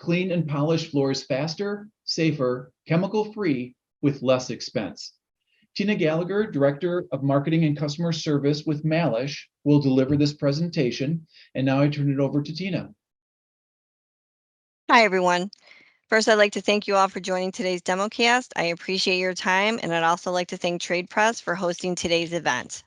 clean and polish floors faster, safer, chemical-free, with less expense. Tina Gallagher, Director of Marketing and Customer Service with Malish, will deliver this presentation. And now I turn it over to Tina. Hi, everyone. First, I'd like to thank you all for joining today's Democast. I appreciate your time, and I'd also like to thank Trade Press for hosting today's event.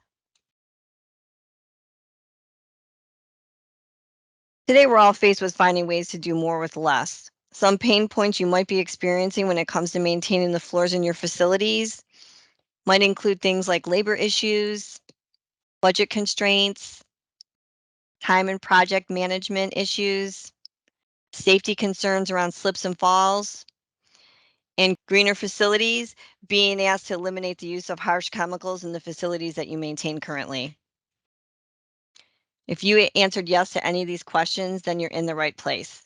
Today, we're all faced with finding ways to do more with less. Some pain points you might be experiencing when it comes to maintaining the floors in your facilities might include things like labor issues, budget constraints, time and project management issues, safety concerns around slips and falls, and greener facilities, being asked to eliminate the use of harsh chemicals in the facilities that you maintain currently. If you answered yes to any of these questions, then you're in the right place.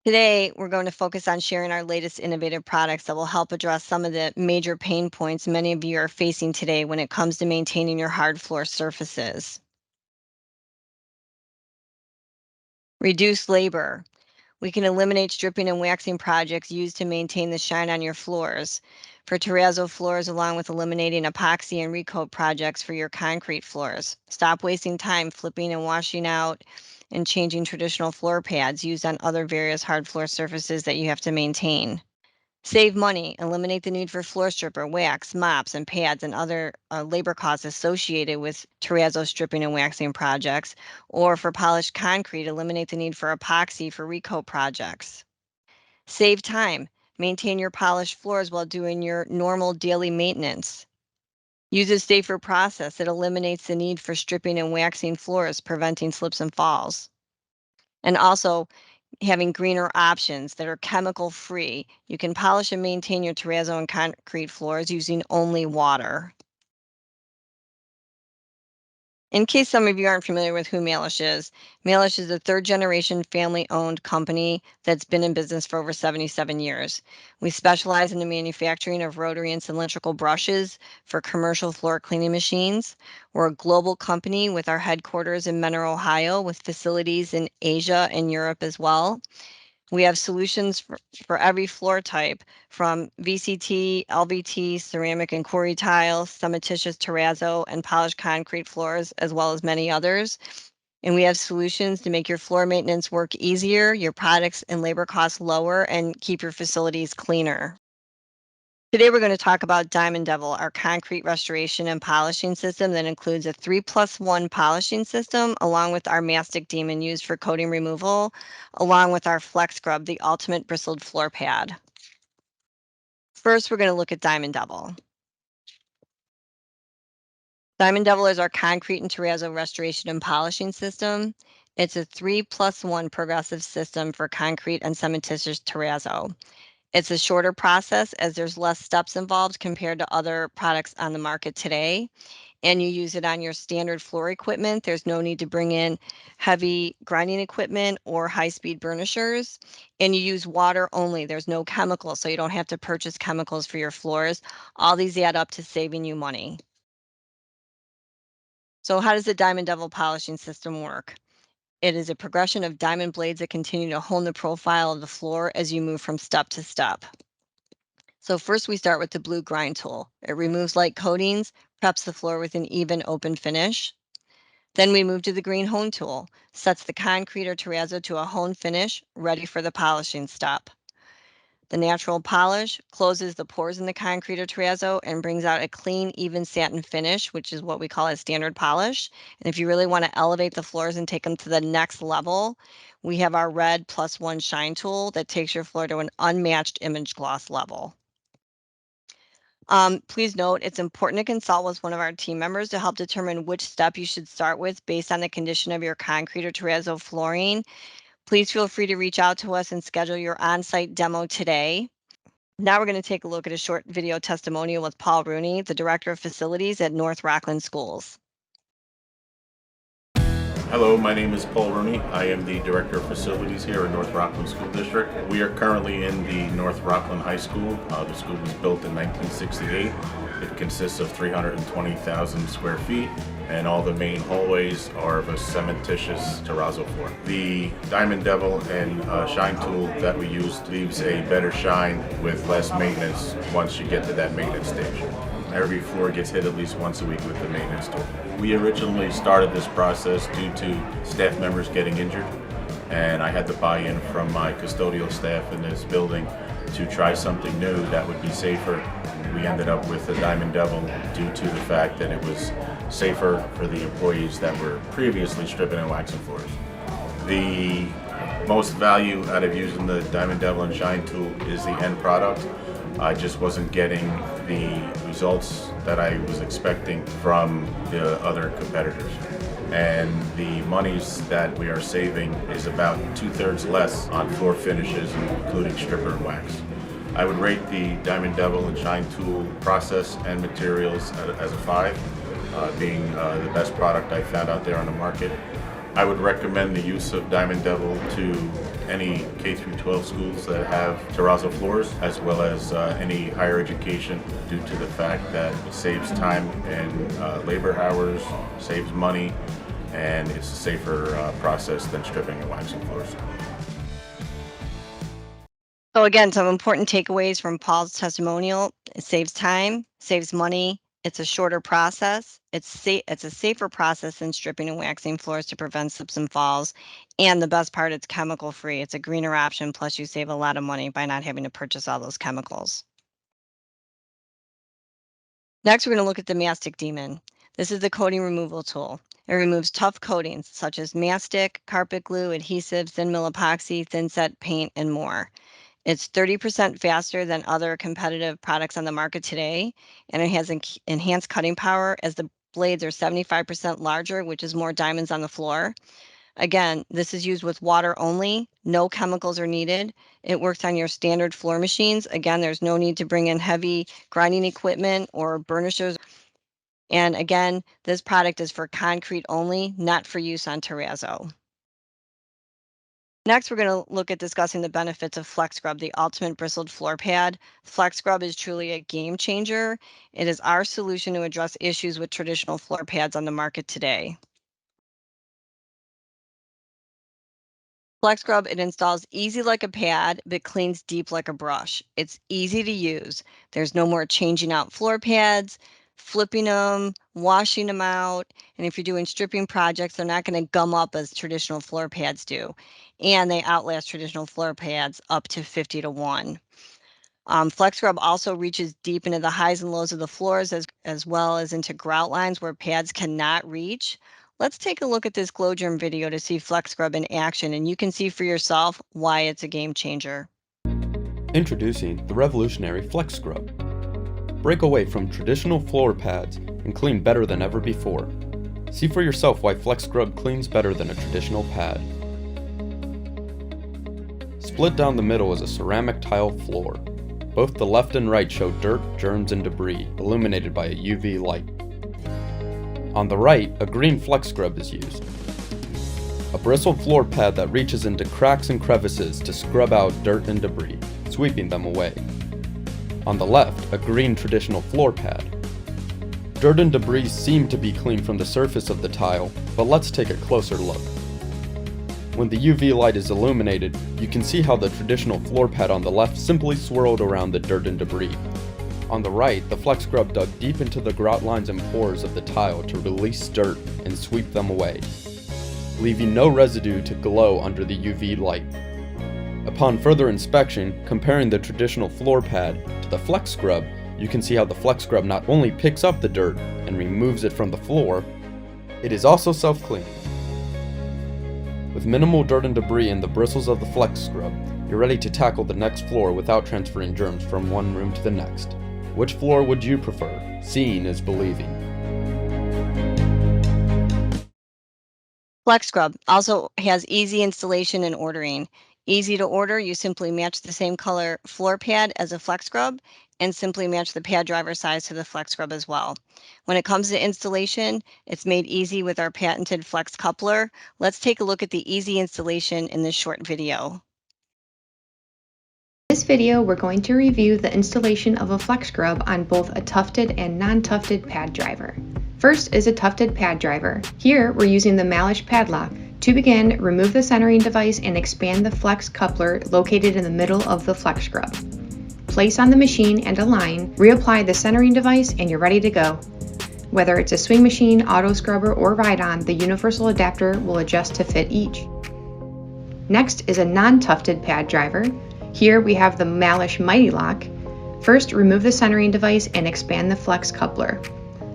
Today, we're going to focus on sharing our latest innovative products that will help address some of the major pain points many of you are facing today when it comes to maintaining your hard floor surfaces. Reduce labor. We can eliminate stripping and waxing projects used to maintain the shine on your floors. For terrazzo floors, along with eliminating epoxy and recoat projects for your concrete floors. Stop wasting time flipping and washing out and changing traditional floor pads used on other various hard floor surfaces that you have to maintain. Save money, eliminate the need for floor stripper, wax, mops, and pads and other labor costs associated with terrazzo stripping and waxing projects, or for polished concrete, eliminate the need for epoxy for recoat projects. Save time, maintain your polished floors while doing your normal daily maintenance. Use a safer process that eliminates the need for stripping and waxing floors, preventing slips and falls. And also, having greener options that are chemical free. You can polish and maintain your terrazzo and concrete floors using only water. In case some of you aren't familiar with who Malish is a third generation family owned company that's been in business for over 77 years. We specialize in the manufacturing of rotary and cylindrical brushes for commercial floor cleaning machines. We're a global company with our headquarters in Menor, Ohio, with facilities in Asia and Europe as well. We have solutions for every floor type, from VCT, LVT, ceramic and quarry tile, cementitious terrazzo, and polished concrete floors, as well as many others. And we have solutions to make your floor maintenance work easier, your products and labor costs lower, and keep your facilities cleaner. Today, we're going to talk about Diamond Devil, our concrete restoration and polishing system that includes a 3+1 polishing system, along with our Mastic Demon used for coating removal, along with our Flex Scrub, the ultimate bristled floor pad. First, we're going to look at Diamond Devil. Diamond Devil is our concrete and terrazzo restoration and polishing system. It's a 3+1 progressive system for concrete and cementitious terrazzo. It's a shorter process as there's less steps involved compared to other products on the market today. And you use it on your standard floor equipment. There's no need to bring in heavy grinding equipment or high-speed burnishers. And you use water only. There's no chemicals, so you don't have to purchase chemicals for your floors. All these add up to saving you money. So how does the Diamond Devil polishing system work? It is a progression of diamond blades that continue to hone the profile of the floor as you move from step to step. So first we start with the blue grind tool. It removes light coatings, preps the floor with an even open finish. Then we move to the green hone tool, sets the concrete or terrazzo to a hone finish, ready for the polishing step. The natural polish closes the pores in the concrete or terrazzo and brings out a clean, even satin finish, which is what we call a standard polish. And if you really want to elevate the floors and take them to the next level, we have our red +1 shine tool that takes your floor to an unmatched image gloss level. Please note, it's important to consult with one of our team members to help determine which step you should start with based on the condition of your concrete or terrazzo flooring. Please feel free to reach out to us and schedule your on-site demo today. Now we're going to take a look at a short video testimonial with Paul Rooney, the Director of Facilities at North Rockland Schools. Hello, my name is Paul Rooney. I am the Director of Facilities here at North Rockland School District. We are currently in the North Rockland High School. The school was built in 1968. It consists of 320,000 square feet, and all the main hallways are of a cementitious terrazzo floor. The Diamond Devil and shine tool that we use leaves a better shine with less maintenance once you get to that maintenance stage. Every floor gets hit at least once a week with the maintenance tool. We originally started this process due to staff members getting injured, and I had the buy-in from my custodial staff in this building to try something new that would be safer. We ended up with the Diamond Devil due to the fact that it was safer for the employees that were previously stripping and waxing floors. The most value out of using the Diamond Devil and Shine tool is the end product. I just wasn't getting the results that I was expecting from the other competitors. And the monies that we are saving is about 2/3 less on floor finishes, including stripper and wax. I would rate the Diamond Devil and Shine tool process and materials as a 5, being the best product I found out there on the market. I would recommend the use of Diamond Devil to any K-12 schools that have terrazzo floors, as well as any higher education, due to the fact that it saves time and labor hours, saves money, and it's a safer process than stripping and waxing floors. So again, some important takeaways from Paul's testimonial: it saves time, saves money, it's a shorter process, it's a safer process than stripping and waxing floors to prevent slips and falls, and the best part, it's chemical free. It's a greener option, plus you save a lot of money by not having to purchase all those chemicals. Next, we're going to look at the Mastic Demon. This is the coating removal tool. It removes tough coatings such as mastic, carpet glue, adhesives, thin mill epoxy, thin set paint, and more. It's 30% faster than other competitive products on the market today, and it has enhanced cutting power as the blades are 75% larger, which is more diamonds on the floor. Again, this is used with water only. No chemicals are needed. It works on your standard floor machines. Again, there's no need to bring in heavy grinding equipment or burnishers. And again, this product is for concrete only, not for use on terrazzo. Next, we're going to look at discussing the benefits of Flex Scrub, the ultimate bristled floor pad. Flex Scrub is truly a game changer. It is our solution to address issues with traditional floor pads on the market today. Flex Scrub, it installs easy like a pad, but cleans deep like a brush. It's easy to use. There's no more changing out floor pads, flipping them, washing them out. And if you're doing stripping projects, they're not going to gum up as traditional floor pads do. And they outlast traditional floor pads up to 50 to 1. Flex Scrub also reaches deep into the highs and lows of the floors as well as into grout lines where pads cannot reach. Let's take a look at this glow germ video to see Flex Scrub in action, and you can see for yourself why it's a game changer. Introducing the revolutionary Flex Scrub. Break away from traditional floor pads and clean better than ever before. See for yourself why Flex Scrub cleans better than a traditional pad. Split down the middle is a ceramic tile floor. Both the left and right show dirt, germs, and debris illuminated by a UV light. On the right, a green Flex Scrub is used. A bristled floor pad that reaches into cracks and crevices to scrub out dirt and debris, sweeping them away. On the left, a green traditional floor pad. Dirt and debris seem to be clean from the surface of the tile, but let's take a closer look. When the UV light is illuminated, you can see how the traditional floor pad on the left simply swirled around the dirt and debris. On the right, the Flex Scrub dug deep into the grout lines and pores of the tile to release dirt and sweep them away, leaving no residue to glow under the UV light. Upon further inspection, comparing the traditional floor pad to the Flex Scrub, you can see how the Flex Scrub not only picks up the dirt and removes it from the floor, it is also self-cleaning. With minimal dirt and debris in the bristles of the Flex Scrub, you're ready to tackle the next floor without transferring germs from one room to the next. Which floor would you prefer? Seeing is believing. Flex Scrub also has easy installation and ordering. Easy to order, you simply match the same color floor pad as a flex scrub and simply match the pad driver size to the flex scrub as well. When it comes to installation, it's made easy with our patented flex coupler. Let's take a look at the easy installation in this short video. In this video, we're going to review the installation of a flex scrub on both a tufted and non-tufted pad driver. First is a tufted pad driver. Here, we're using the Malish padlock. To begin, remove the centering device and expand the flex coupler located in the middle of the flex scrub. Place on the machine and align, reapply the centering device, and you're ready to go. Whether it's a swing machine, auto scrubber, or ride-on, the universal adapter will adjust to fit each. Next is a non-tufted pad driver. Here we have the Malish Mighty Lock. First, remove the centering device and expand the flex coupler.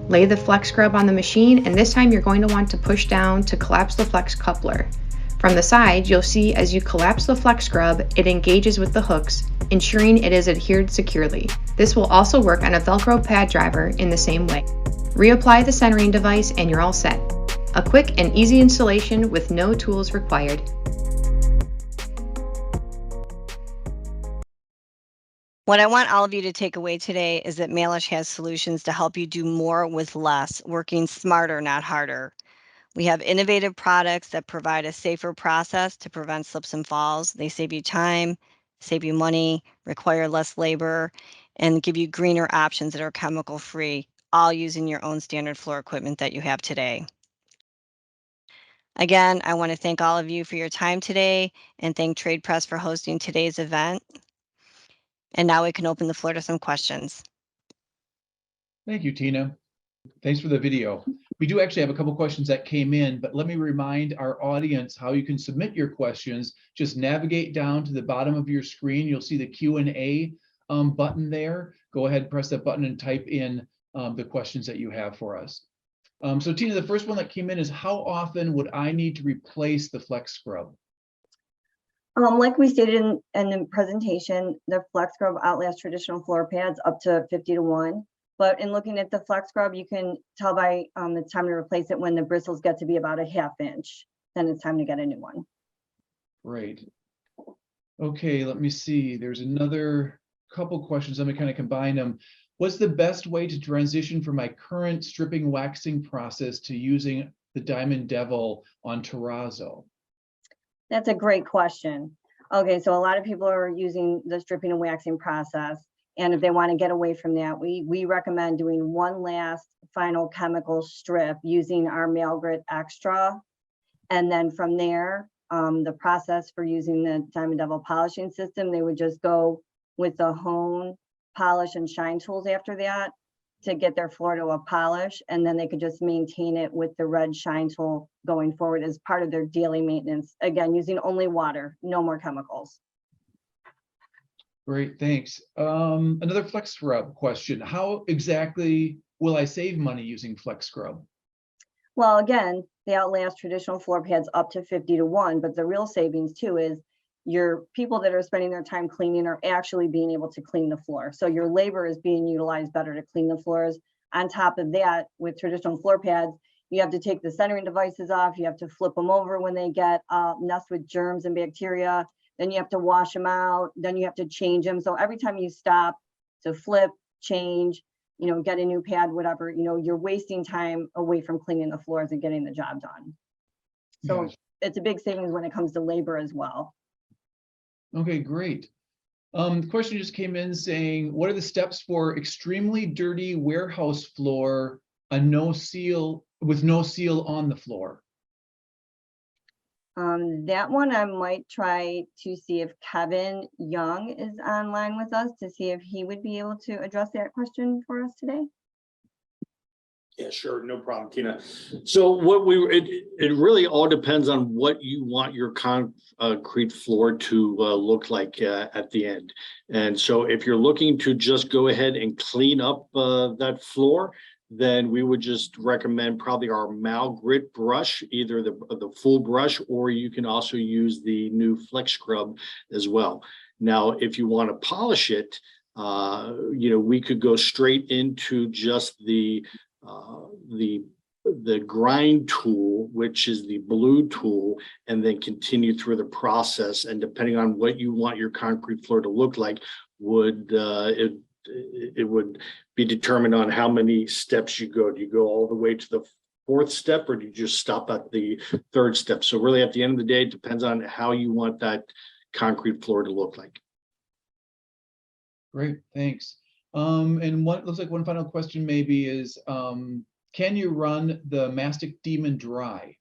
Lay the flex scrub on the machine, and this time you're going to want to push down to collapse the flex coupler. From the side, you'll see as you collapse the flex scrub, it engages with the hooks, ensuring it is adhered securely. This will also work on a Velcro pad driver in the same way. Reapply the centering device and you're all set. A quick and easy installation with no tools required. What I want all of you to take away today is that Malish has solutions to help you do more with less, working smarter, not harder. We have innovative products that provide a safer process to prevent slips and falls. They save you time, save you money, require less labor, and give you greener options that are chemical free, all using your own standard floor equipment that you have today. Again, I want to thank all of you for your time today and thank Trade Press for hosting today's event. And now we can open the floor to some questions. Thank you, Tina. Thanks for the video. We do actually have a couple questions that came in, but let me remind our audience how you can submit your questions. Just navigate down to the bottom of your screen. You'll see the Q&A button there. Go ahead, press that button and type in the questions that you have for us. So Tina, the first one that came in is how often would I need to replace the flex scrub? Like we stated in the presentation, the flex scrub outlasts traditional floor pads up to 50 to 1. But in looking at the flex scrub, you can tell by it's time to replace it when the bristles get to be about a ½ inch. Then it's time to get a new one. Great. Okay, let me see. There's another couple questions. Let me kind of combine them. What's the best way to transition from my current stripping waxing process to using the Diamond Devil on terrazzo? That's a great question. Okay, so a lot of people are using the stripping and waxing process. And if they want to get away from that, we recommend doing one last final chemical strip using our Male Grit Extra. And then from there, the process for using the Diamond Devil polishing system, they would just go with the hone, polish, and shine tools after that to get their floor to a polish. And then they could just maintain it with the red shine tool going forward as part of their daily maintenance. Again, using only water, no more chemicals. Great, thanks. Another flex scrub question. How exactly will I save money using flex scrub? Well, again, they outlast traditional floor pads up to 50 to 1, but the real savings too is your people that are spending their time cleaning are actually being able to clean the floor. So your labor is being utilized better to clean the floors. On top of that, with traditional floor pads, you have to take the centering devices off. You have to flip them over when they get messed with germs and bacteria. Then you have to wash them out. Then you have to change them. So every time you stop to flip, change, get a new pad, whatever, you're wasting time away from cleaning the floors and getting the job done. So Yes. It's a big savings when it comes to labor as well. Okay, great. The question just came in saying, what are the steps for extremely dirty warehouse floor, with no seal on the floor? That one I might try to see if Kevin Young is online with us to see if he would be able to address that question for us today. Yeah, sure, no problem, Tina. So it really all depends on what you want your concrete floor to look like at the end. And so if you're looking to just go ahead and clean up that floor, then we would just recommend probably our Mal Grit brush, either the full brush, or you can also use the new Flex Scrub as well. Now, if you want to polish it, we could go straight into just the the grind tool, which is the blue tool, and then continue through the process. And depending on what you want your concrete floor to look like, it would be determined on how many steps you go. Do you go all the way to the fourth step, or do you just stop at the third step? So really, at the end of the day, it depends on how you want that concrete floor to look like. Great, thanks. And what looks like one final question maybe is, can you run the Mastic Demon dry?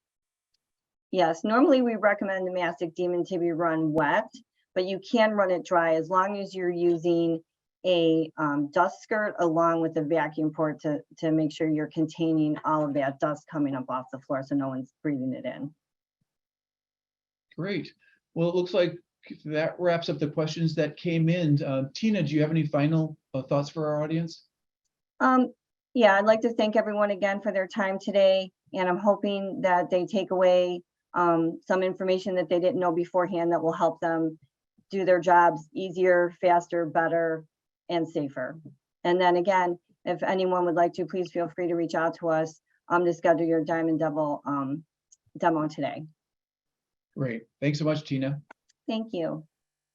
Yes, normally we recommend the Mastic Demon to be run wet, but you can run it dry as long as you're using a dust skirt along with a vacuum port to make sure you're containing all of that dust coming up off the floor so no one's breathing it in. Great. Well, it looks like that wraps up the questions that came in. Tina, do you have any final thoughts for our audience? Yeah, I'd like to thank everyone again for their time today, and I'm hoping that they take away some information that they didn't know beforehand that will help them do their jobs easier, faster, better, and safer. And then again, if anyone would like to, please feel free to reach out to us to schedule your Diamond Devil demo today. Great. Thanks so much, Tina. Thank you.